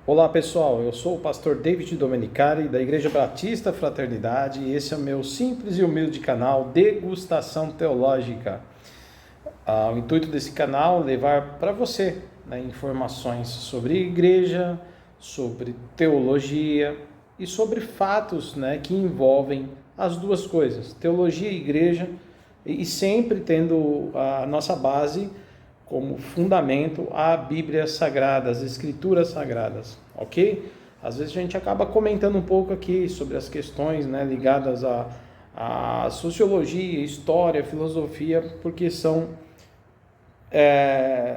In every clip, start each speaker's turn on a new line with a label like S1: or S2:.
S1: Olá pessoal, eu sou o pastor David Domenicali da Igreja Batista Fraternidade e esse é o meu simples e humilde canal Degustação Teológica. O intuito desse canal é levar para você informações sobre igreja, sobre teologia e sobre fatos que envolvem as duas coisas, teologia e igreja, e sempre tendo a nossa base como fundamento a Bíblia Sagrada, as Escrituras Sagradas, ok? Às vezes a gente acaba comentando um pouco aqui sobre as questões ligadas à sociologia, história, filosofia, porque são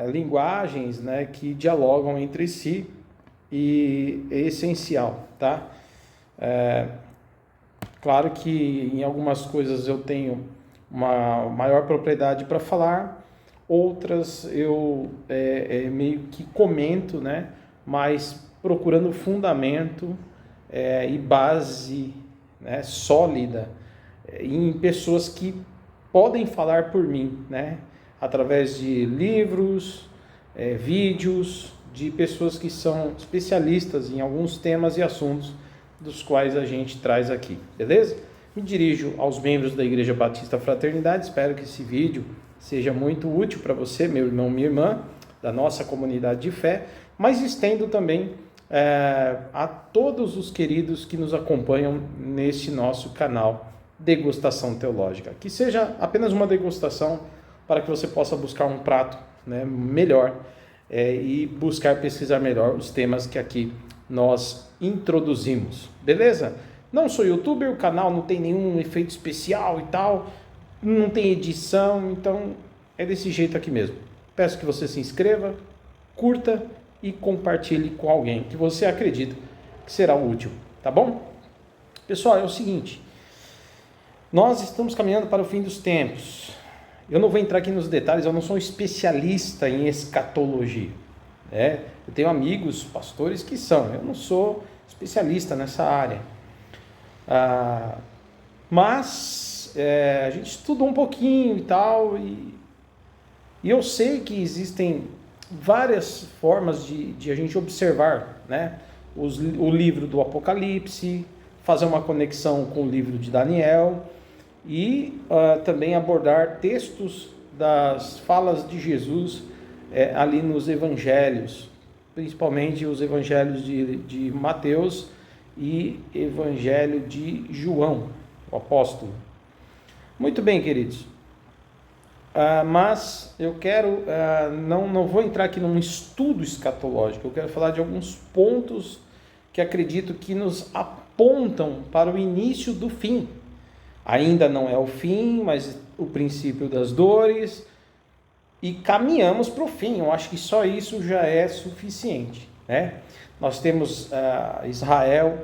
S1: linguagens que dialogam entre si e é essencial, tá? Claro que em algumas coisas eu tenho uma maior propriedade para falar, outras eu meio que comento, mas procurando fundamento e base sólida em pessoas que podem falar por mim, através de livros, vídeos, de pessoas que são especialistas em alguns temas e assuntos dos quais a gente traz aqui, beleza? Me dirijo aos membros da Igreja Batista Fraternidade, espero que esse vídeo seja muito útil para você, meu irmão, minha irmã, da nossa comunidade de fé, mas estendo também a todos os queridos que nos acompanham neste nosso canal Degustação Teológica. Que seja apenas uma degustação para que você possa buscar um prato melhor e buscar pesquisar melhor os temas que aqui nós introduzimos, beleza? Não sou youtuber, o canal não tem nenhum efeito especial e tal, não tem edição, então é desse jeito aqui mesmo. Peço que você se inscreva, curta e compartilhe com alguém que você acredita que será útil, tá bom? Pessoal, é o seguinte, nós estamos caminhando para o fim dos tempos. Eu não vou entrar aqui nos detalhes, eu não sou um especialista em escatologia. Eu tenho amigos, pastores que são, eu não sou especialista nessa área. Mas a gente estudou um pouquinho e tal, e eu sei que existem várias formas de a gente observar o livro do Apocalipse, fazer uma conexão com o livro de Daniel e também abordar textos das falas de Jesus ali nos evangelhos, principalmente os evangelhos de Mateus e evangelho de João, o apóstolo. Muito bem, queridos, mas eu quero, não vou entrar aqui num estudo escatológico, eu quero falar de alguns pontos que acredito que nos apontam para o início do fim. Ainda não é o fim, mas o princípio das dores, e caminhamos para o fim. Eu acho que só isso já é suficiente, Nós temos Israel,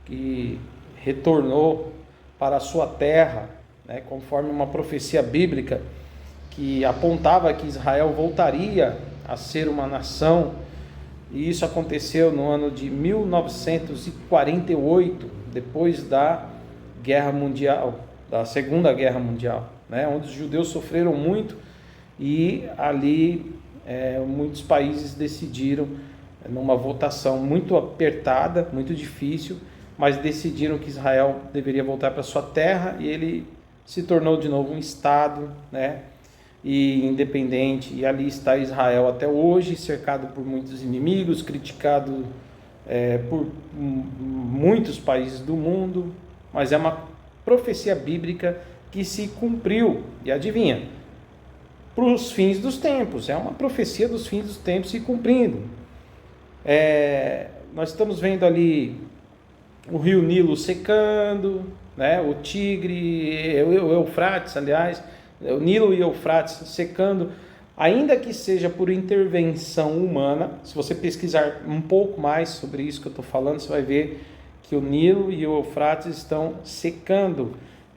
S1: que retornou para a sua terra, conforme uma profecia bíblica que apontava que Israel voltaria a ser uma nação, e isso aconteceu no ano de 1948, depois da Guerra Mundial, da Segunda Guerra Mundial, onde os judeus sofreram muito e ali muitos países decidiram, numa votação muito apertada, muito difícil, mas decidiram que Israel deveria voltar para sua terra e ele se tornou de novo um Estado, e independente, e ali está Israel até hoje, cercado por muitos inimigos, criticado por muitos países do mundo, mas é uma profecia bíblica que se cumpriu, e adivinha, para os fins dos tempos, é uma profecia dos fins dos tempos se cumprindo. Nós estamos vendo ali o rio Nilo secando, o Tigre, o Eufrates, aliás, o Nilo e o Eufrates secando, ainda que seja por intervenção humana. Se você pesquisar um pouco mais sobre isso que eu estou falando, você vai ver que o Nilo e o Eufrates estão secando.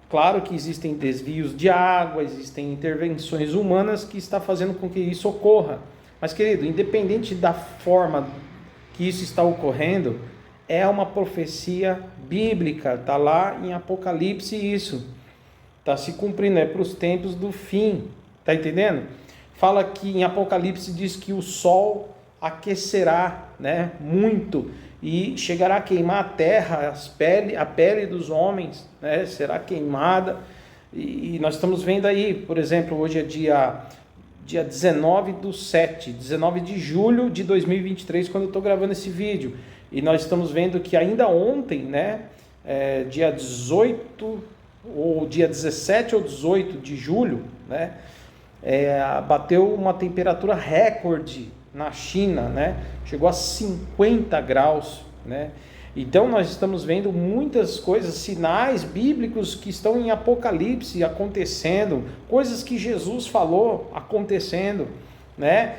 S1: Claro que existem desvios de água, existem intervenções humanas que estão fazendo com que isso ocorra. Mas, querido, independente da forma que isso está ocorrendo, é uma profecia bíblica, está lá em Apocalipse isso. Está se cumprindo, é para os tempos do fim, está entendendo? Fala que em Apocalipse diz que o sol aquecerá, né, muito, e chegará a queimar a terra, a pele dos homens, né, será queimada. E nós estamos vendo aí, por exemplo, hoje é dia 19 de julho de 2023, quando eu estou gravando esse vídeo. E nós estamos vendo que ainda ontem, né, dia 18, ou dia 17 ou 18 de julho, né, bateu uma temperatura recorde na China, né, chegou a 50 graus, né. Então nós estamos vendo muitas coisas, sinais bíblicos que estão em Apocalipse acontecendo, coisas que Jesus falou acontecendo, né?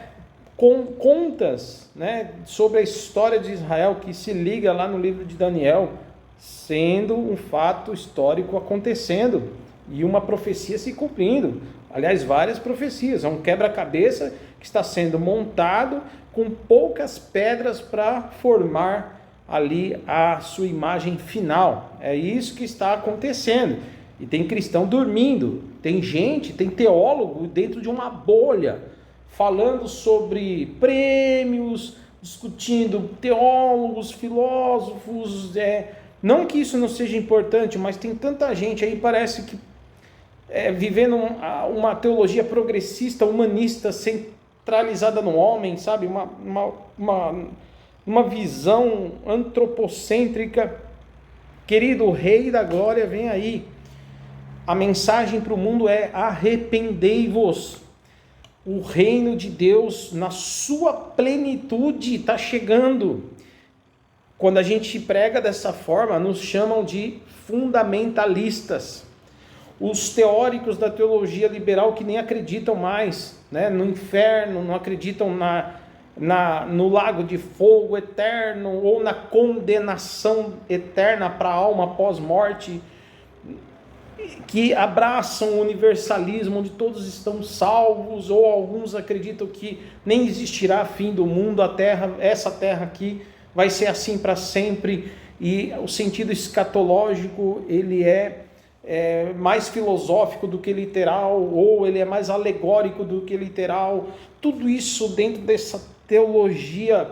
S1: Com contas, né, sobre a história de Israel que se liga lá no livro de Daniel, sendo um fato histórico acontecendo e uma profecia se cumprindo. Aliás, várias profecias, é um quebra-cabeça que está sendo montado com poucas pedras para formar ali a sua imagem final. É isso que está acontecendo. E tem cristão dormindo, tem gente, tem teólogo dentro de uma bolha, falando sobre prêmios, discutindo teólogos, filósofos, não que isso não seja importante, mas tem tanta gente aí, parece que vivendo uma teologia progressista, humanista, centralizada no homem, sabe? Uma visão antropocêntrica. Querido, o Rei da Glória vem aí. A mensagem para o mundo é: arrependei-vos. O reino de Deus na sua plenitude está chegando. Quando a gente prega dessa forma, nos chamam de fundamentalistas. Os teóricos da teologia liberal que nem acreditam mais, né, no inferno, não acreditam no lago de fogo eterno ou na condenação eterna para a alma pós-morte, que abraçam o universalismo onde todos estão salvos, ou alguns acreditam que nem existirá fim do mundo, essa terra aqui vai ser assim para sempre, e o sentido escatológico ele é mais filosófico do que literal, ou ele é mais alegórico do que literal. Tudo isso dentro dessa teologia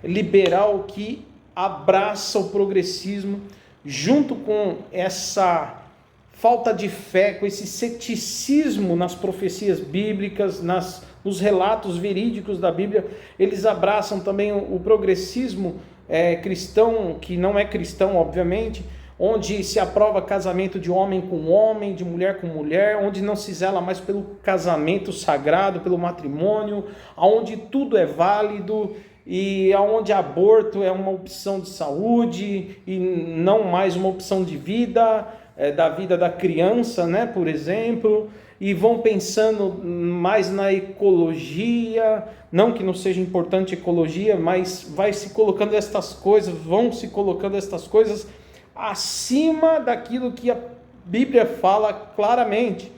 S1: liberal que abraça o progressismo, junto com essa falta de fé, com esse ceticismo nas profecias bíblicas, nos relatos verídicos da Bíblia. Eles abraçam também o progressismo cristão, que não é cristão, obviamente, onde se aprova casamento de homem com homem, de mulher com mulher, onde não se zela mais pelo casamento sagrado, pelo matrimônio, onde tudo é válido, e onde aborto é uma opção de saúde e não mais uma opção de vida, da vida da criança, né, por exemplo, e vão pensando mais na ecologia, não que não seja importante ecologia, mas vão se colocando estas coisas acima daquilo que a Bíblia fala claramente,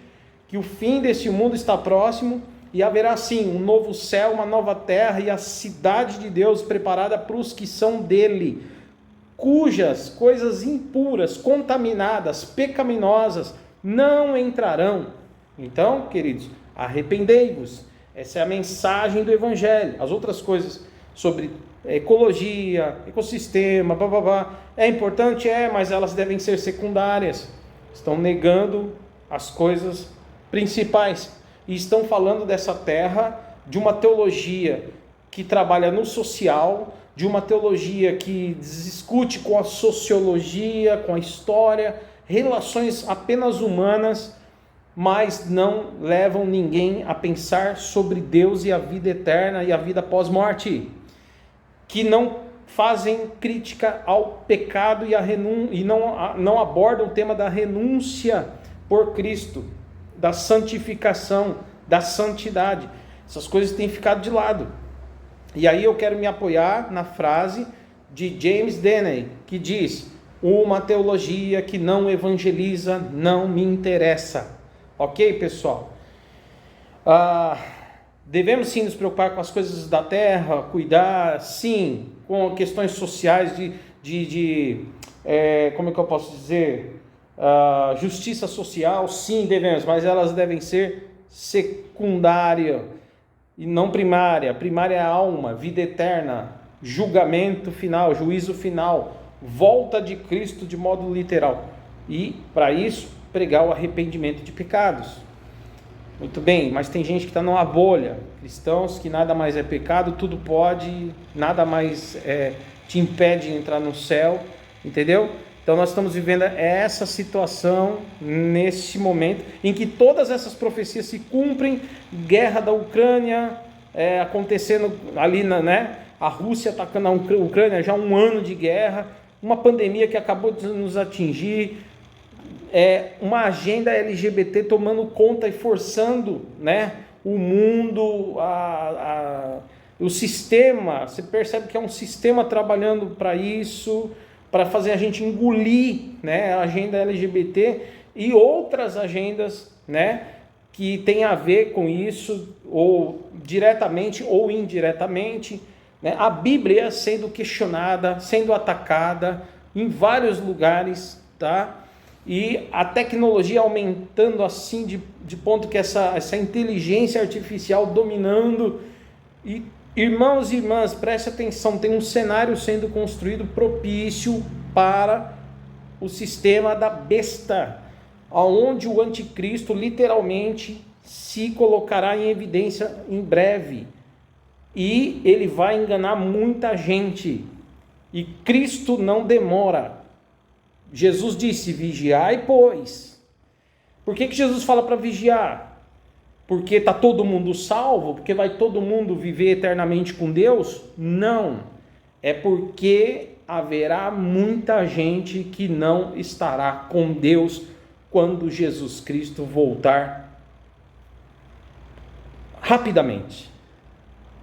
S1: que o fim desse mundo está próximo, e haverá sim um novo céu, uma nova terra, e a cidade de Deus preparada para os que são dele, cujas coisas impuras, contaminadas, pecaminosas não entrarão. Então, queridos, arrependei-vos. Essa é a mensagem do Evangelho. As outras coisas sobre ecologia, ecossistema, é importante, mas elas devem ser secundárias. Estão negando as coisas principais. E estão falando dessa terra, de uma teologia que trabalha no social, de uma teologia que discute com a sociologia, com a história, relações apenas humanas, mas não levam ninguém a pensar sobre Deus e a vida eterna e a vida pós-morte, que não fazem crítica ao pecado e não abordam o tema da renúncia por Cristo, da santificação, da santidade. Essas coisas têm ficado de lado. E aí eu quero me apoiar na frase de James Denney, que diz: uma teologia que não evangeliza não me interessa. Ok, pessoal? Devemos sim nos preocupar com as coisas da terra, cuidar sim com questões sociais como é que eu posso dizer? Justiça social, sim devemos, mas elas devem ser secundárias. e não primária. Primária é a alma, vida eterna, julgamento final, juízo final, volta de Cristo de modo literal. E, para isso, pregar o arrependimento de pecados. Muito bem, mas tem gente que está numa bolha. Cristãos que nada mais é pecado, tudo pode, nada mais te impede de entrar no céu, entendeu? Então nós estamos vivendo essa situação nesse momento em que todas essas profecias se cumprem. Guerra da Ucrânia acontecendo ali, a Rússia atacando a Ucrânia, já 1 ano de guerra, uma pandemia que acabou de nos atingir, uma agenda LGBT tomando conta e forçando, o mundo, o sistema. Você percebe que é um sistema trabalhando para isso, para fazer a gente engolir, a agenda LGBT e outras agendas, que tem a ver com isso, ou diretamente ou indiretamente, a Bíblia sendo questionada, sendo atacada em vários lugares, tá? E a tecnologia aumentando assim de ponto que essa inteligência artificial dominando. E irmãos e irmãs, preste atenção, tem um cenário sendo construído propício para o sistema da besta, onde o anticristo literalmente se colocará em evidência em breve, e ele vai enganar muita gente, e Cristo não demora. Jesus disse: vigiai, pois. Por que Jesus fala para vigiar? Porque está todo mundo salvo? Porque vai todo mundo viver eternamente com Deus? Não. É porque haverá muita gente que não estará com Deus quando Jesus Cristo voltar rapidamente,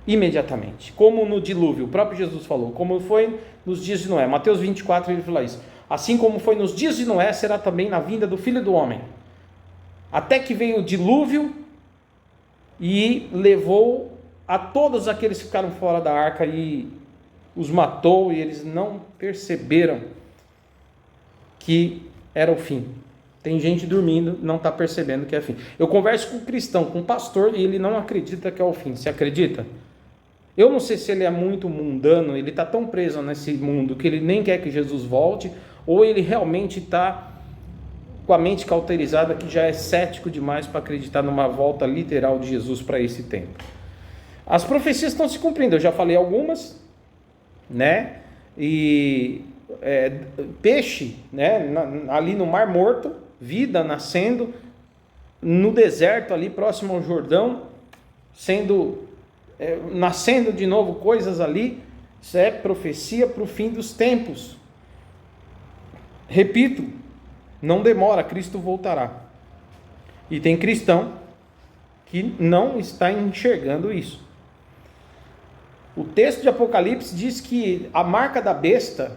S1: imediatamente, como no dilúvio. O próprio Jesus falou, como foi nos dias de Noé. Mateus 24, ele fala isso. Assim como foi nos dias de Noé, será também na vinda do Filho do Homem. Até que veio o dilúvio e levou a todos aqueles que ficaram fora da arca e os matou, e eles não perceberam que era o fim. Tem gente dormindo, não está percebendo que é o fim. Eu converso com um cristão, com um pastor, e ele não acredita que é o fim. Você acredita? Eu não sei se ele é muito mundano, ele está tão preso nesse mundo que ele nem quer que Jesus volte, ou ele realmente está com a mente cauterizada, que já é cético demais para acreditar numa volta literal de Jesus para esse tempo. As profecias estão se cumprindo, eu já falei algumas, e peixe, ali no Mar Morto, vida nascendo, no deserto ali próximo ao Jordão, nascendo de novo coisas ali. Isso é profecia para o fim dos tempos. Repito, não demora, Cristo voltará. E tem cristão que não está enxergando isso. O texto de Apocalipse diz que a marca da besta,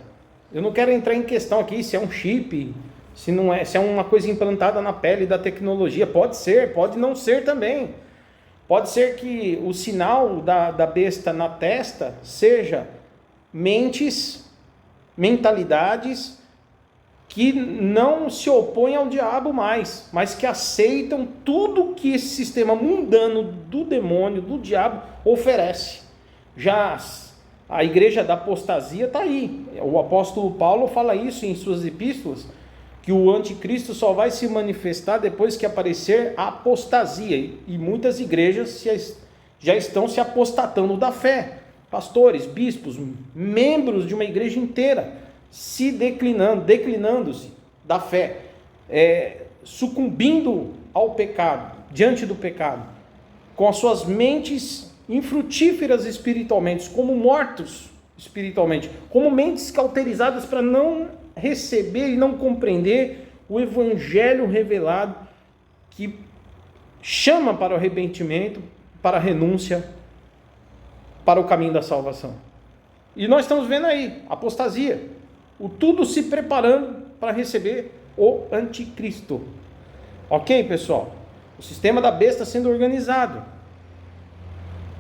S1: eu não quero entrar em questão aqui se é um chip, se não é, se é uma coisa implantada na pele da tecnologia. Pode ser, pode não ser também. Pode ser que o sinal da besta na testa seja mentalidades que não se opõem ao diabo mais, mas que aceitam tudo que esse sistema mundano do demônio, do diabo, oferece. Já a igreja da apostasia está aí. O apóstolo Paulo fala isso em suas epístolas, que o anticristo só vai se manifestar depois que aparecer a apostasia. E muitas igrejas já estão se apostatando da fé. Pastores, bispos, membros de uma igreja inteira se declinando-se da fé, sucumbindo ao pecado, diante do pecado, com as suas mentes infrutíferas espiritualmente, como mortos espiritualmente, como mentes cauterizadas para não receber e não compreender o evangelho revelado, que chama para o arrependimento, para a renúncia, para o caminho da salvação. E nós estamos vendo aí, apostasia, o tudo se preparando para receber o anticristo. Ok, pessoal? O sistema da besta sendo organizado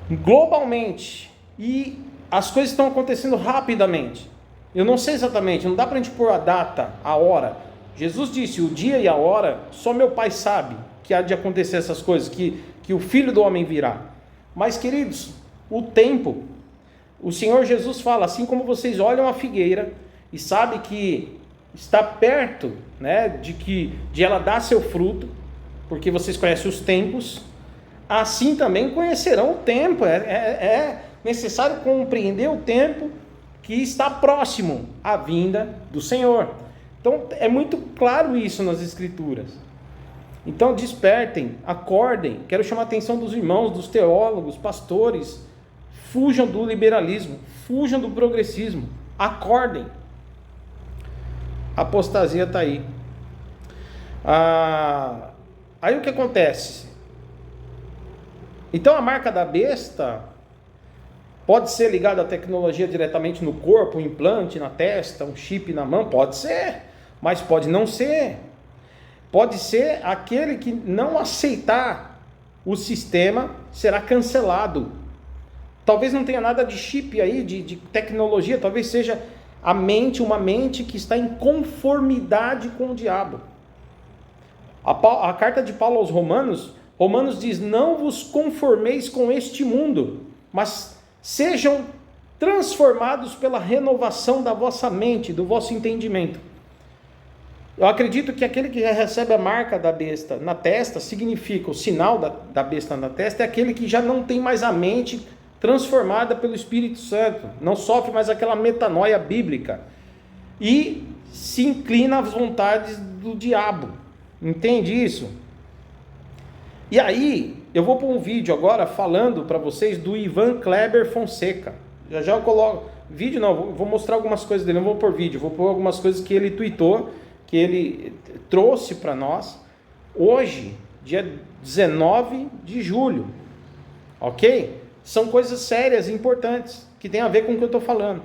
S1: globalmente, e as coisas estão acontecendo rapidamente. Eu não sei exatamente, não dá para a gente pôr a data, a hora. Jesus disse, o dia e a hora, só meu Pai sabe que há de acontecer essas coisas, que o Filho do Homem virá. Mas, queridos, o tempo, o Senhor Jesus fala, assim como vocês olham a figueira e sabem que está perto, né, de ela dar seu fruto, porque vocês conhecem os tempos, assim também conhecerão o tempo. É necessário compreender o tempo que está próximo à vinda do Senhor. Então é muito claro isso nas Escrituras. Então despertem, acordem. Quero chamar a atenção dos irmãos, dos teólogos, pastores. Fujam do liberalismo, fujam do progressismo, acordem. A apostasia está aí. Aí o que acontece? Então a marca da besta pode ser ligada à tecnologia diretamente no corpo, um implante na testa, um chip na mão? Pode ser, mas pode não ser. Pode ser aquele que não aceitar o sistema será cancelado. Talvez não tenha nada de chip aí, de tecnologia, talvez seja a mente, uma mente que está em conformidade com o diabo. A carta de Paulo aos Romanos diz, não vos conformeis com este mundo, mas sejam transformados pela renovação da vossa mente, do vosso entendimento. Eu acredito que aquele que recebe a marca da besta na testa, significa o sinal da besta na testa, é aquele que já não tem mais a mente transformada pelo Espírito Santo, não sofre mais aquela metanoia bíblica e se inclina às vontades do diabo. Entende isso? E aí, eu vou pôr um vídeo agora falando para vocês do Ivan Kleber Fonseca. Já eu coloco vídeo, não, vou mostrar algumas coisas dele, não vou pôr vídeo, vou pôr algumas coisas que ele tweetou, que ele trouxe para nós hoje, dia 19 de julho. OK? São coisas sérias e importantes, que tem a ver com o que eu estou falando.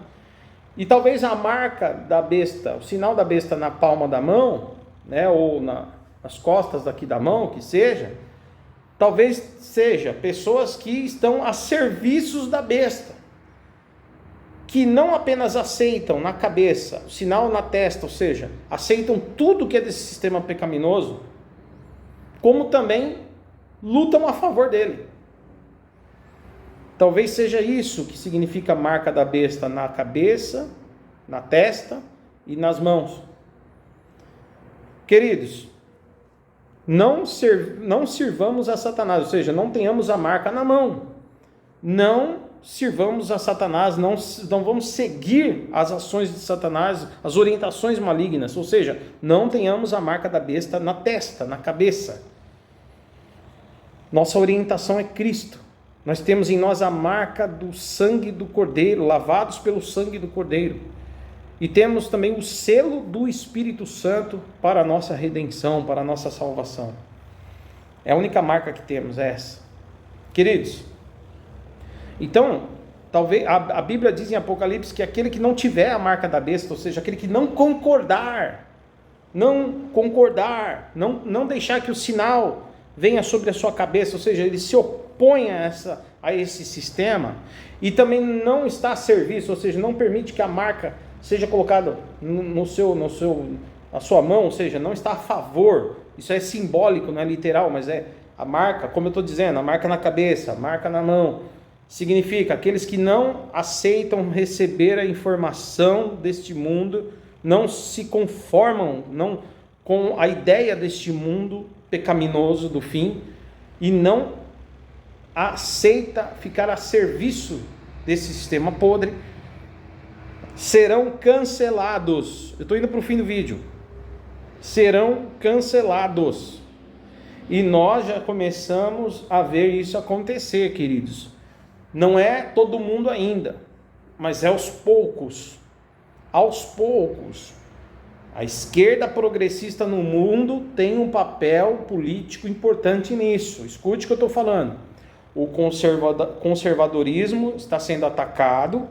S1: E talvez a marca da besta, o sinal da besta na palma da mão, né, ou nas costas daqui da mão, que seja, talvez seja pessoas que estão a serviços da besta, que não apenas aceitam na cabeça, o sinal na testa, ou seja, aceitam tudo que é desse sistema pecaminoso, como também lutam a favor dele. Talvez seja isso que significa a marca da besta na cabeça, na testa e nas mãos. Queridos, não sirvamos a Satanás, ou seja, não tenhamos a marca na mão. Não sirvamos a Satanás, não vamos seguir as ações de Satanás, as orientações malignas, ou seja, não tenhamos a marca da besta na testa, na cabeça. Nossa orientação é Cristo. Nós temos em nós a marca do sangue do Cordeiro, lavados pelo sangue do Cordeiro. E temos também o selo do Espírito Santo para a nossa redenção, para a nossa salvação. É a única marca que temos, é essa. Queridos, então, talvez a Bíblia diz em Apocalipse que aquele que não tiver a marca da besta, ou seja, aquele que não concordar, não deixar que o sinal venha sobre a sua cabeça, ou seja, ele se opõe a esse sistema, e também não está a serviço, ou seja, não permite que a marca seja colocada na sua mão, ou seja, não está a favor. Isso é simbólico, não é literal, mas é a marca, como eu estou dizendo, a marca na cabeça, a marca na mão, significa aqueles que não aceitam receber a informação deste mundo, não se conformam com a ideia deste mundo pecaminoso do fim, e não aceita ficar a serviço desse sistema podre, serão cancelados. Eu estou indo para o fim do vídeo. Serão cancelados. E nós já começamos a ver isso acontecer, queridos. Não é todo mundo ainda, mas é aos poucos. Aos poucos. A esquerda progressista no mundo tem um papel político importante nisso. Escute o que eu estou falando. O conservadorismo está sendo atacado,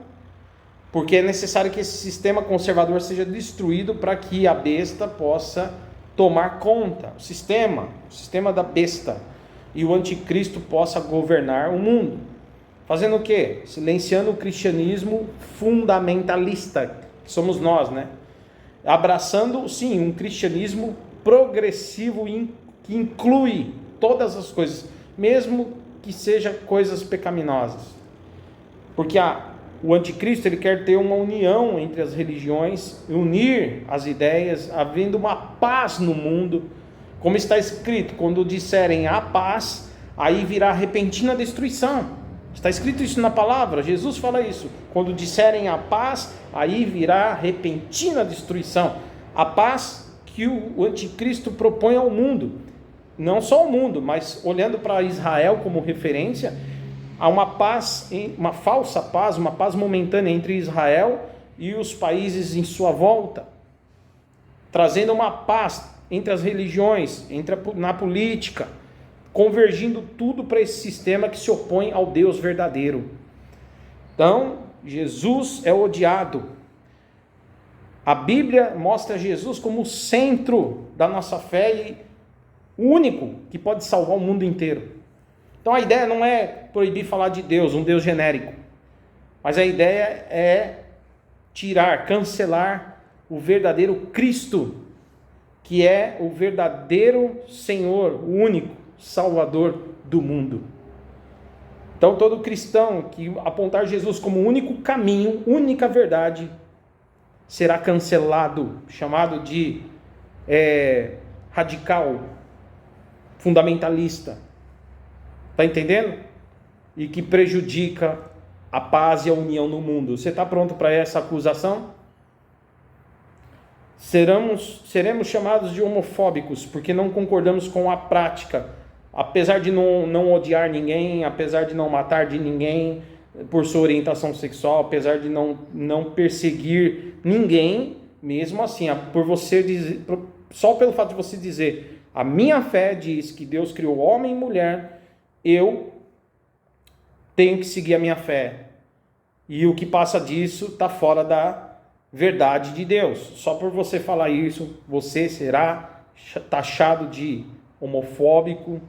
S1: porque é necessário que esse sistema conservador seja destruído para que a besta possa tomar conta. O sistema da besta, e o anticristo possa governar o mundo. Fazendo o quê? Silenciando o cristianismo fundamentalista, que somos nós, né? Abraçando, sim, um cristianismo progressivo que inclui todas as coisas, mesmo que seja coisas pecaminosas. Porque o anticristo ele quer ter uma união entre as religiões, unir as ideias, havendo uma paz no mundo. Como está escrito, quando disserem a paz, aí virá repentina destruição. Está escrito isso na palavra, Jesus fala isso. Quando disserem a paz, aí virá repentina destruição. A paz que o anticristo propõe ao mundo. Não só ao mundo, mas olhando para Israel como referência, há uma paz, uma falsa paz, uma paz momentânea entre Israel e os países em sua volta, trazendo uma paz entre as religiões, na política, convergindo tudo para esse sistema que se opõe ao Deus verdadeiro. Então, Jesus é odiado. A Bíblia mostra Jesus como o centro da nossa fé e o único que pode salvar o mundo inteiro. Então a ideia não é proibir falar de Deus, um Deus genérico, mas a ideia é tirar, cancelar o verdadeiro Cristo, que é o verdadeiro Senhor, o único Salvador do mundo. Então todo cristão que apontar Jesus como o único caminho, única verdade, será cancelado, chamado de radical, fundamentalista. Está entendendo? E que prejudica a paz e a união no mundo. Você está pronto para essa acusação? Seremos chamados de homofóbicos, porque não concordamos com a prática. Apesar de não odiar ninguém, apesar de não matar de ninguém por sua orientação sexual, apesar de não perseguir ninguém, mesmo assim, por você dizer, só pelo fato de você dizer, a minha fé diz que Deus criou homem e mulher, eu tenho que seguir a minha fé. E o que passa disso está fora da verdade de Deus. Só por você falar isso, você será taxado de homofóbico,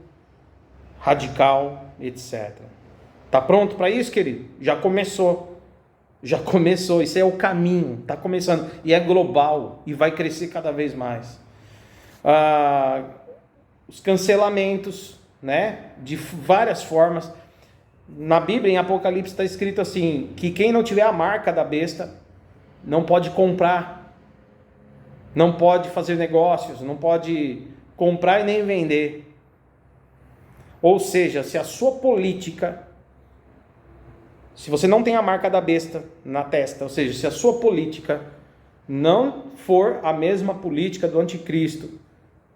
S1: radical, etc. Está pronto para isso, querido? Já começou. Isso é o caminho, está começando. E é global, e vai crescer cada vez mais. Os cancelamentos, né, de várias formas. Na Bíblia, em Apocalipse, está escrito assim, que quem não tiver a marca da besta, não pode comprar, não pode fazer negócios, não pode comprar e nem vender. Ou seja, se a sua política, se você não tem a marca da besta na testa, ou seja, se a sua política não for a mesma política do anticristo,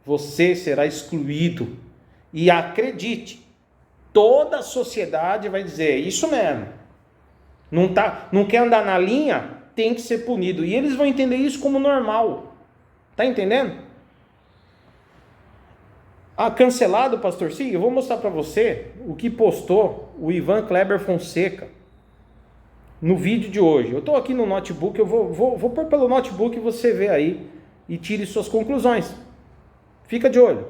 S1: você será excluído. E acredite, toda a sociedade vai dizer, isso mesmo, não quer andar na linha, tem que ser punido. E eles vão entender isso como normal. Está entendendo? Cancelado, pastor? Sim, eu vou mostrar para você o que postou o Ivan Kleber Fonseca no vídeo de hoje. Eu estou aqui no notebook, eu vou pôr pelo notebook e você vê aí e tire suas conclusões. Fica de olho.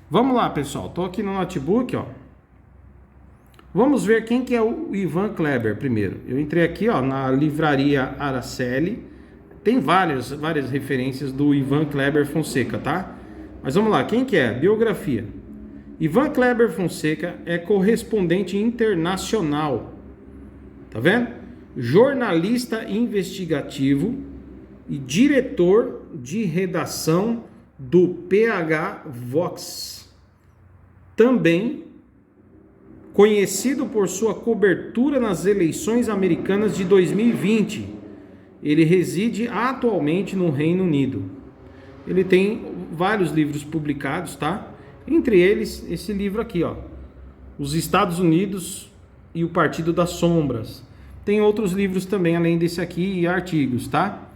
S1: Vamos lá, pessoal. Estou aqui no notebook, ó. Vamos ver quem que é o Ivan Kleber primeiro. Eu entrei aqui, ó, na livraria Araceli. Tem várias referências do Ivan Kleber Fonseca, tá? Mas vamos lá, quem que é? Biografia. Ivan Kleber Fonseca é correspondente internacional. Tá vendo? Jornalista investigativo e diretor de redação do PH Vox. Também conhecido por sua cobertura nas eleições americanas de 2020. Ele reside atualmente no Reino Unido. Ele tem vários livros publicados, tá? Entre eles, esse livro aqui, ó. Os Estados Unidos e o Partido das Sombras. Tem outros livros também, além desse aqui, e artigos, tá?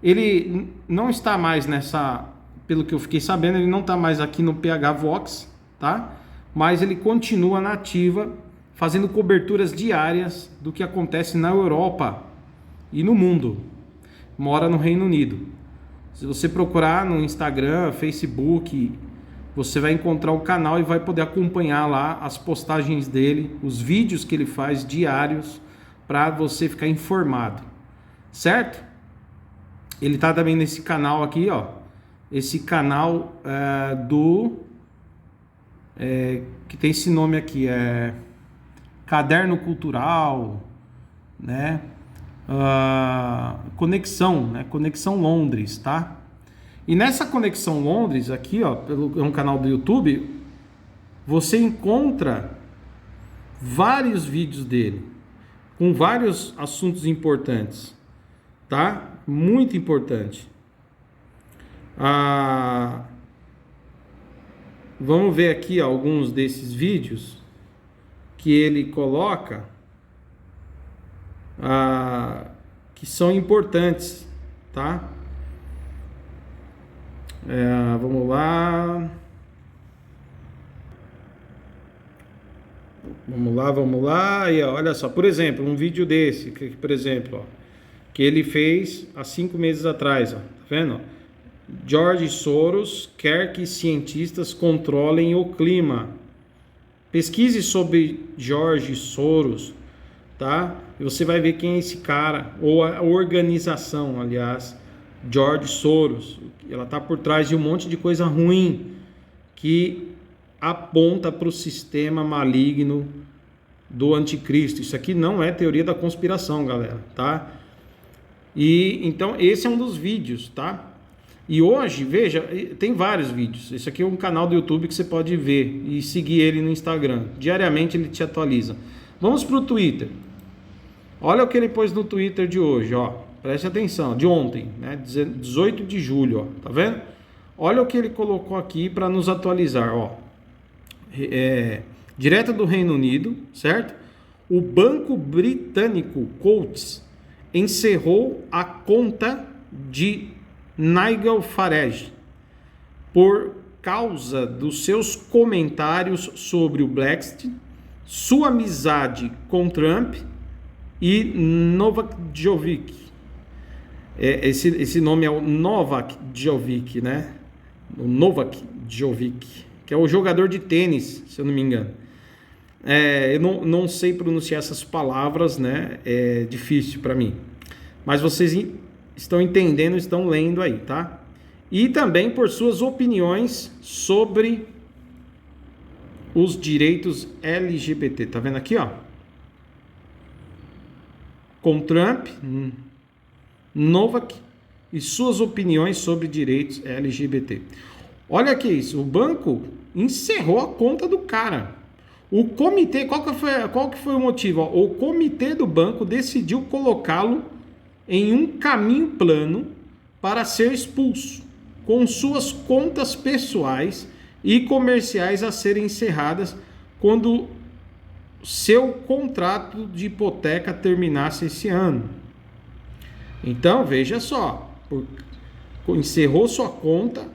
S1: Ele não está mais nessa... Pelo que eu fiquei sabendo, ele não está mais aqui no PH Vox, tá? Mas ele continua na ativa, fazendo coberturas diárias do que acontece na Europa e no mundo. Mora no Reino Unido. Se você procurar no Instagram, Facebook, você vai encontrar o canal e vai poder acompanhar lá as postagens dele, os vídeos que ele faz diários, para você ficar informado, certo? Ele tá também nesse canal aqui, ó, esse canal do que tem esse nome aqui, Caderno Cultural, né? Conexão, né? Conexão Londres, tá? E nessa Conexão Londres aqui, ó, é um canal do YouTube, você encontra vários vídeos dele, com vários assuntos importantes, tá? Muito importante. Vamos ver aqui alguns desses vídeos que ele coloca, que são importantes, tá? Vamos lá. Vamos lá. E olha só, por exemplo, um vídeo desse, por exemplo, ó, que ele fez há 5 meses atrás, ó, tá vendo? George Soros quer que cientistas controlem o clima. Pesquise sobre George Soros, tá? E você vai ver quem é esse cara, ou a organização, aliás, George Soros. Ela está por trás de um monte de coisa ruim que aponta para o sistema maligno do anticristo. Isso aqui não é teoria da conspiração, galera, tá? E então esse é um dos vídeos, tá? E hoje, veja, tem vários vídeos. Esse aqui é um canal do YouTube que você pode ver e seguir ele no Instagram. Diariamente ele te atualiza. Vamos para o Twitter. Olha o que ele pôs no Twitter de hoje, ó. Preste atenção, de ontem, né? 18 de julho, ó. Tá vendo? Olha o que ele colocou aqui para nos atualizar, ó. Direto do Reino Unido, certo? O banco britânico Coutts encerrou a conta de Nigel Farage por causa dos seus comentários sobre o Brexit, sua amizade com Trump e Novak Djokovic. Esse nome é o Novak Djokovic, né? O Novak Djokovic, que é o jogador de tênis, se eu não me engano. Eu não sei pronunciar essas palavras, né? É difícil para mim. Mas vocês estão entendendo, estão lendo aí, tá? E também por suas opiniões sobre os direitos LGBT. Tá vendo aqui, ó? Com Trump, Novak e suas opiniões sobre direitos LGBT. Olha que isso, o banco encerrou a conta do cara. O comitê, qual que foi o motivo? Ó, o comitê do banco decidiu colocá-lo em um caminho plano para ser expulso, com suas contas pessoais e comerciais a serem encerradas quando seu contrato de hipoteca terminasse esse ano. Então, veja só, encerrou sua conta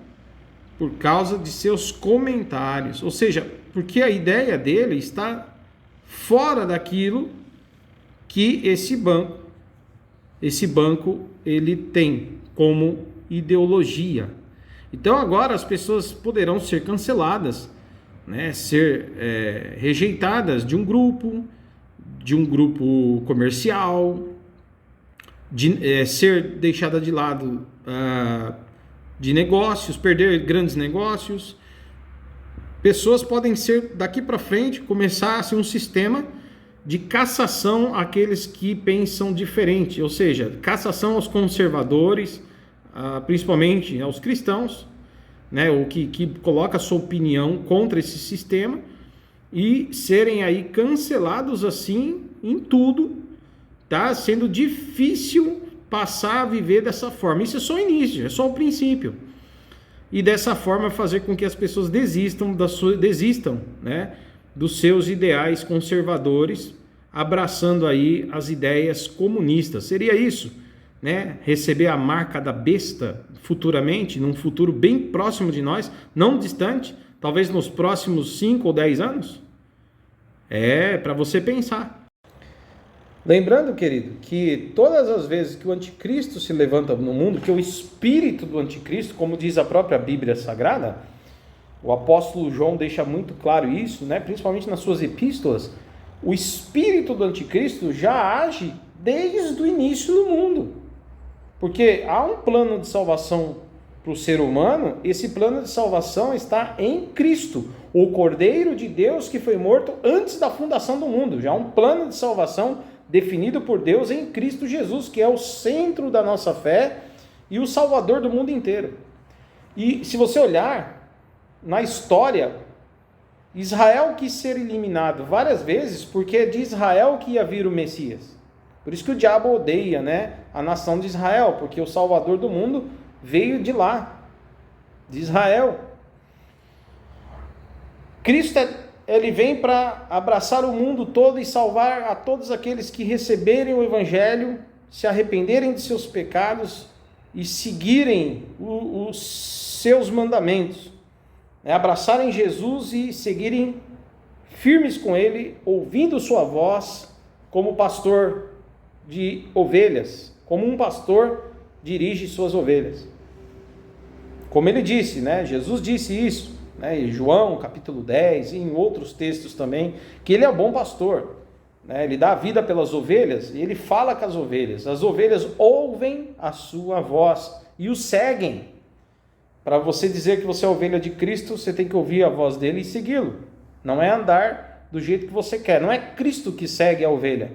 S1: por causa de seus comentários, ou seja, porque a ideia dele está fora daquilo que esse banco ele tem como ideologia. Então agora as pessoas poderão ser canceladas, né, ser rejeitadas de um grupo comercial, ser deixada de lado de negócios, perder grandes negócios. Pessoas podem ser, daqui para frente, começar a ser um sistema de cassação àqueles que pensam diferente, ou seja, cassação aos conservadores, principalmente aos cristãos, né, ou que coloca a sua opinião contra esse sistema, e serem aí cancelados assim em tudo, tá? Sendo difícil passar a viver dessa forma. Isso é só o início, é só o princípio. E dessa forma fazer com que as pessoas desistam, né, dos seus ideais conservadores, abraçando aí as ideias comunistas. Seria isso, né? Receber a marca da besta futuramente, num futuro bem próximo de nós, não distante, talvez nos próximos 5 ou 10 anos? Para você pensar. Lembrando, querido, que todas as vezes que o anticristo se levanta no mundo, que o espírito do anticristo, como diz a própria Bíblia Sagrada, o apóstolo João deixa muito claro isso, né? Principalmente nas suas epístolas, o espírito do anticristo já age desde o início no mundo. Porque há um plano de salvação para o ser humano, esse plano de salvação está em Cristo, o Cordeiro de Deus que foi morto antes da fundação do mundo. Já um plano de salvação definido por Deus em Cristo Jesus, que é o centro da nossa fé e o Salvador do mundo inteiro. E se você olhar na história, Israel quis ser eliminado várias vezes, porque é de Israel que ia vir o Messias. Por isso que o diabo odeia, né, a nação de Israel, porque o Salvador do mundo veio de lá, de Israel. Cristo, ele vem para abraçar o mundo todo e salvar a todos aqueles que receberem o Evangelho, se arrependerem de seus pecados e seguirem os seus mandamentos. Abraçarem Jesus e seguirem firmes com Ele, ouvindo sua voz, como pastor de ovelhas, como um pastor dirige suas ovelhas. Como ele disse, né? Jesus disse isso, né? Em João capítulo 10, e em outros textos também, que ele é o bom pastor, né? Ele dá a vida pelas ovelhas, e ele fala com as ovelhas ouvem a sua voz e o seguem. Para você dizer que você é ovelha de Cristo, você tem que ouvir a voz dele e segui-lo. Não é andar do jeito que você quer. Não é Cristo que segue a ovelha.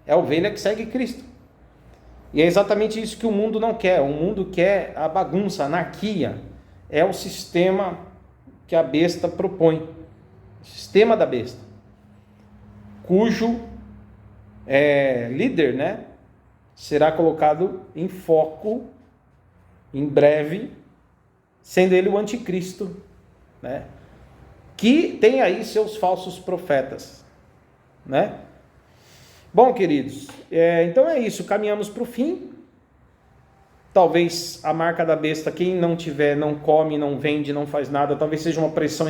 S1: É a ovelha que segue Cristo. E é exatamente isso que o mundo não quer. O mundo quer a bagunça, a anarquia. É o sistema que a besta propõe. O sistema da besta. Cujo líder, né, será colocado em foco em breve, sendo ele o anticristo, né? Que tem aí seus falsos profetas, né? Bom, queridos, então é isso, caminhamos para o fim. Talvez a marca da besta, quem não tiver, não come, não vende, não faz nada, talvez seja uma pressão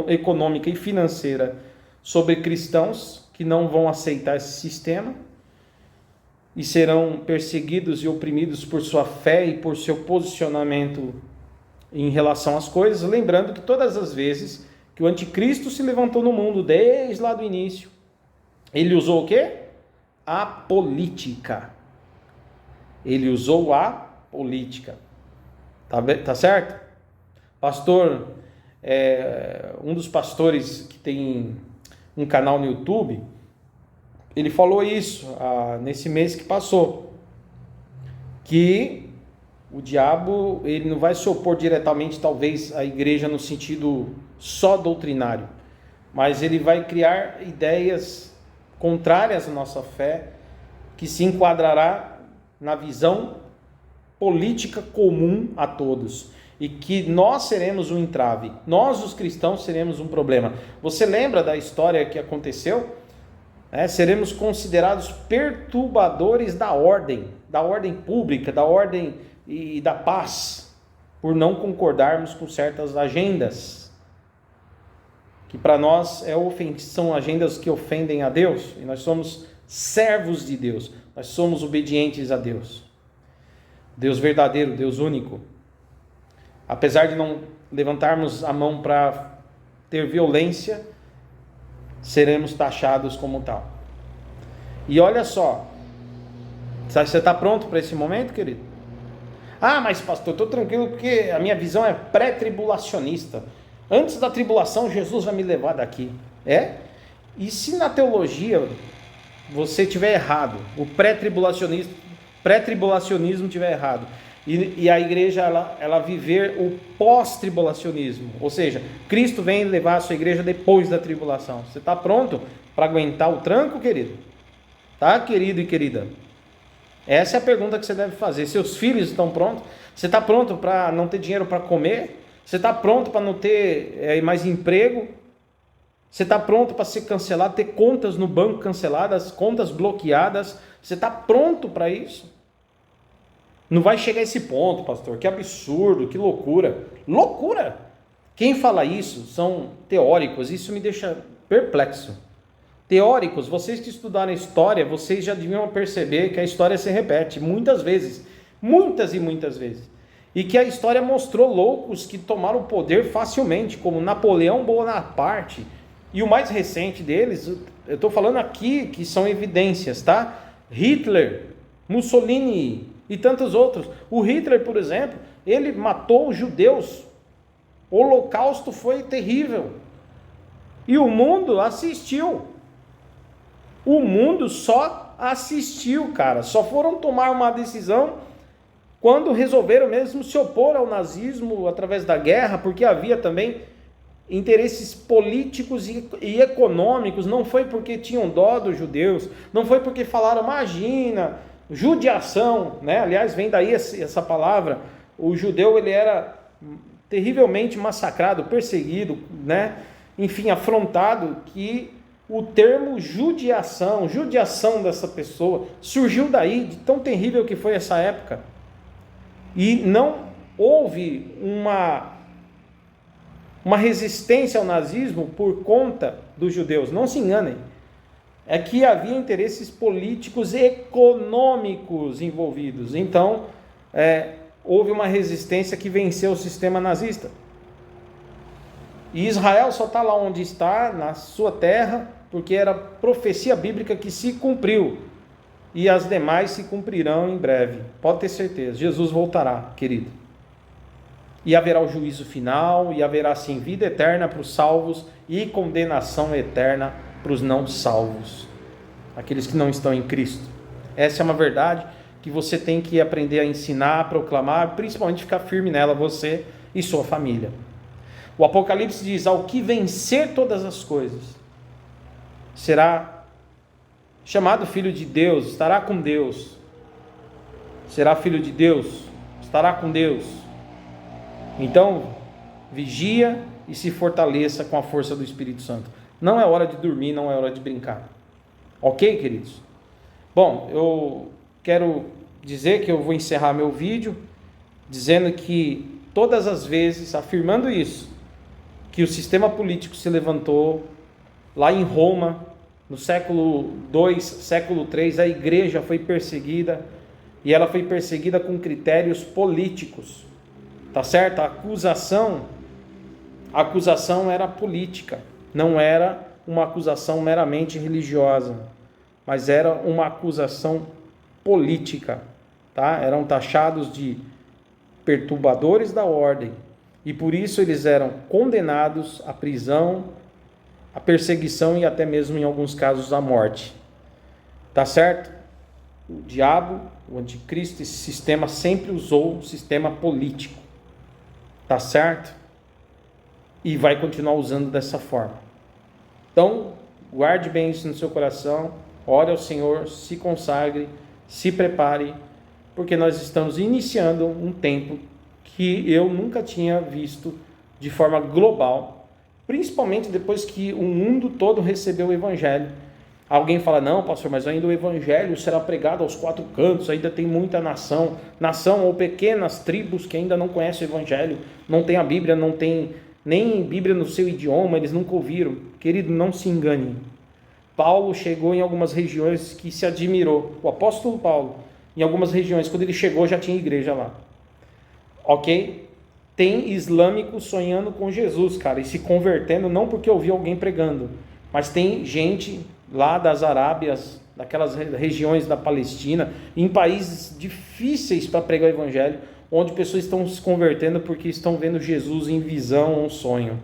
S1: econômica e financeira sobre cristãos que não vão aceitar esse sistema e serão perseguidos e oprimidos por sua fé e por seu posicionamento em relação às coisas, lembrando que todas as vezes que o anticristo se levantou no mundo, desde lá do início, ele usou o quê? A política. Ele usou a política. Tá certo? Pastor, um dos pastores que tem um canal no YouTube, ele falou isso nesse mês que passou, que o diabo, ele não vai se opor diretamente, talvez, à igreja no sentido só doutrinário, mas ele vai criar ideias contrárias à nossa fé, que se enquadrará na visão política comum a todos, e que nós seremos um entrave, nós os cristãos seremos um problema. Você lembra da história que aconteceu? Seremos considerados perturbadores da ordem pública, da ordem e da paz, por não concordarmos com certas agendas, que para nós são agendas que ofendem a Deus, e nós somos servos de Deus, nós somos obedientes a Deus, Deus verdadeiro, Deus único. Apesar de não levantarmos a mão para ter violência, seremos taxados como tal. E olha só, você está pronto para esse momento, querido? Ah, mas pastor, estou tranquilo porque a minha visão é pré-tribulacionista. Antes da tribulação, Jesus vai me levar daqui. E se na teologia você tiver errado, o pré-tribulacionismo tiver errado, e a igreja ela viver o pós-tribulacionismo, ou seja, Cristo vem levar a sua igreja depois da tribulação. Você está pronto para aguentar o tranco, querido? Tá, querido e querida? Essa é a pergunta que você deve fazer. Seus filhos estão prontos? Você está pronto para não ter dinheiro para comer? Você está pronto para não ter mais emprego? Você está pronto para ser cancelado, ter contas no banco canceladas, contas bloqueadas? Você está pronto para isso? Não vai chegar a esse ponto, pastor. Que absurdo, que loucura. Loucura! Quem fala isso são teóricos. Isso me deixa perplexo. Teóricos, vocês que estudaram história, vocês já deviam perceber que a história se repete muitas vezes. Muitas e muitas vezes. E que a história mostrou loucos que tomaram o poder facilmente, como Napoleão Bonaparte. E o mais recente deles, eu estou falando aqui que são evidências, tá? Hitler, Mussolini e tantos outros. O Hitler, por exemplo, ele matou os judeus. O holocausto foi terrível. E o mundo assistiu. O mundo só assistiu, cara. Só foram tomar uma decisão quando resolveram mesmo se opor ao nazismo através da guerra, porque havia também interesses políticos e econômicos. Não foi porque tinham dó dos judeus, não foi porque falaram, imagina, judiação, né? Aliás, vem daí essa palavra. O judeu, ele era terrivelmente massacrado, perseguido, né? Enfim, afrontado, que o termo judiação dessa pessoa, surgiu daí, de tão terrível que foi essa época. E não houve uma resistência ao nazismo por conta dos judeus, não se enganem. É que havia interesses políticos e econômicos envolvidos. Então, houve uma resistência que venceu o sistema nazista. E Israel só está lá onde está, na sua terra, porque era profecia bíblica que se cumpriu. E as demais se cumprirão em breve. Pode ter certeza. Jesus voltará, querido. E haverá o juízo final, e haverá sim vida eterna para os salvos e condenação eterna para os não salvos. Aqueles que não estão em Cristo. Essa é uma verdade que você tem que aprender a ensinar, a proclamar, principalmente ficar firme nela, você e sua família. O Apocalipse diz, ao que vencer todas as coisas, será chamado filho de Deus, estará com Deus. Será filho de Deus, estará com Deus. Então, vigia e se fortaleça com a força do Espírito Santo. Não é hora de dormir, não é hora de brincar. Ok, queridos? Bom, eu quero dizer que eu vou encerrar meu vídeo dizendo que todas as vezes, afirmando isso, que o sistema político se levantou lá em Roma, no século II, século III, a igreja foi perseguida, e ela foi perseguida com critérios políticos, tá certo? A acusação era política, não era uma acusação meramente religiosa, mas era uma acusação política, tá? Eram taxados de perturbadores da ordem, e por isso eles eram condenados à prisão, à perseguição e até mesmo em alguns casos à morte. Tá certo? O diabo, o anticristo, esse sistema sempre usou o sistema político. Tá certo? E vai continuar usando dessa forma. Então, guarde bem isso no seu coração, ore ao Senhor, se consagre, se prepare, porque nós estamos iniciando um tempo que eu nunca tinha visto de forma global, principalmente depois que o mundo todo recebeu o Evangelho. Alguém fala, não, pastor, mas ainda o Evangelho será pregado aos quatro cantos, ainda tem muita nação ou pequenas tribos que ainda não conhecem o Evangelho, não tem a Bíblia, não tem nem Bíblia no seu idioma, eles nunca ouviram. Querido, não se engane. Paulo chegou em algumas regiões que se admirou. O apóstolo Paulo, em algumas regiões, quando ele chegou, já tinha igreja lá. Ok? Tem islâmico sonhando com Jesus, cara, e se convertendo, não porque ouviu alguém pregando, mas tem gente lá das Arábias, daquelas regiões da Palestina, em países difíceis para pregar o Evangelho, onde pessoas estão se convertendo porque estão vendo Jesus em visão ou um sonho.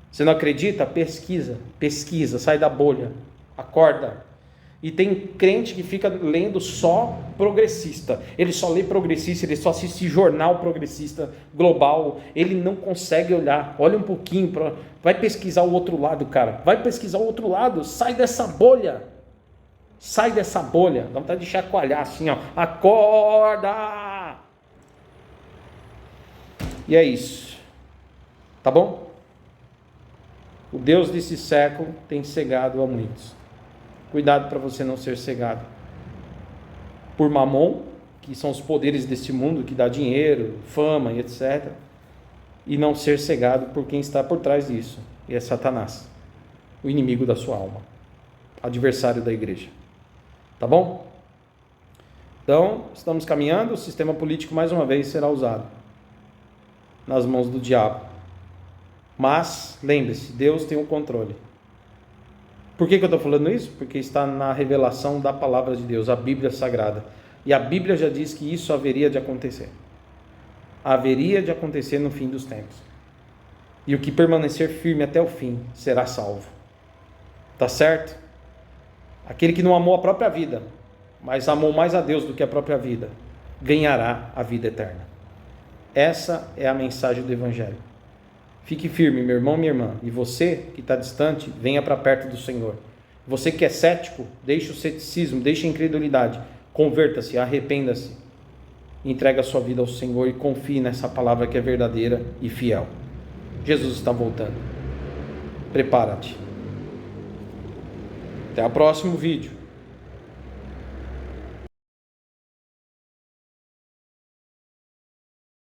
S1: Você não acredita? Pesquisa, sai da bolha, acorda. E tem crente que fica lendo só progressista. Ele só lê progressista, ele só assiste jornal progressista global. Ele não consegue olhar. Olha um pouquinho, vai pesquisar o outro lado, cara. Vai pesquisar o outro lado. Sai dessa bolha. Sai dessa bolha. Dá vontade de chacoalhar assim, ó. Acorda! E é isso. Tá bom? O Deus desse século tem cegado a muitos. Cuidado para você não ser cegado por Mamon, que são os poderes deste mundo, que dá dinheiro, fama e etc. E não ser cegado por quem está por trás disso. E é Satanás, o inimigo da sua alma, adversário da igreja. Tá bom? Então, estamos caminhando, o sistema político mais uma vez será usado nas mãos do diabo. Mas, lembre-se, Deus tem o controle. Por que eu estou falando isso? Porque está na revelação da palavra de Deus, a Bíblia Sagrada. E a Bíblia já diz que isso haveria de acontecer. haveria de acontecer no fim dos tempos. E o que permanecer firme até o fim será salvo. Tá certo? Aquele que não amou a própria vida, mas amou mais a Deus do que a própria vida, ganhará a vida eterna. Essa é a mensagem do Evangelho. Fique firme, meu irmão, minha irmã. E você que está distante, venha para perto do Senhor. Você que é cético, deixe o ceticismo, deixe a incredulidade. Converta-se, arrependa-se. Entrega a sua vida ao Senhor e confie nessa palavra que é verdadeira e fiel. Jesus está voltando. Prepara-te. Até o próximo vídeo.